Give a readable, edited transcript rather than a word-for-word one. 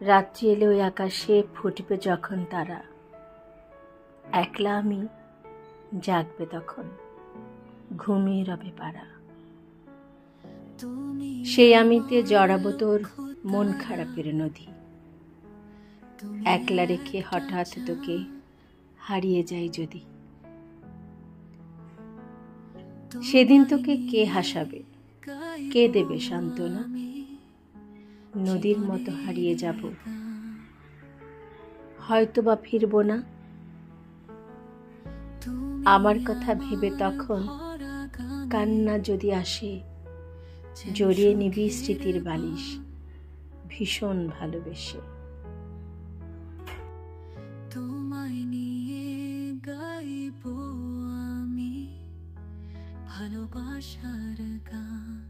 রাত্রি এলে ওই আকাশে ফুটবে যখন তারা, একলা আমি জাগবে তখন, ঘুমিয়ে রবে পাড়া। সেই আমিতে জড়াবো তোর মন খারাপের নদী, একলা রেখে হঠাৎ তোকে হারিয়ে যাই যদি। সেদিন তোকে কে হাসাবে, কে দেবে সান্ত্বনা? নদীর মতো হারিয়ে যাব, হয়তো বা ফিরব না। আমার কথা ভেবে তখন কান্না যদি আসে, জড়িয়ে নিবি স্মৃতির বালিশ ভীষণ ভালোবেসে। তোমায় নিয়ে গাইবো আমি ভালোবাসার গান।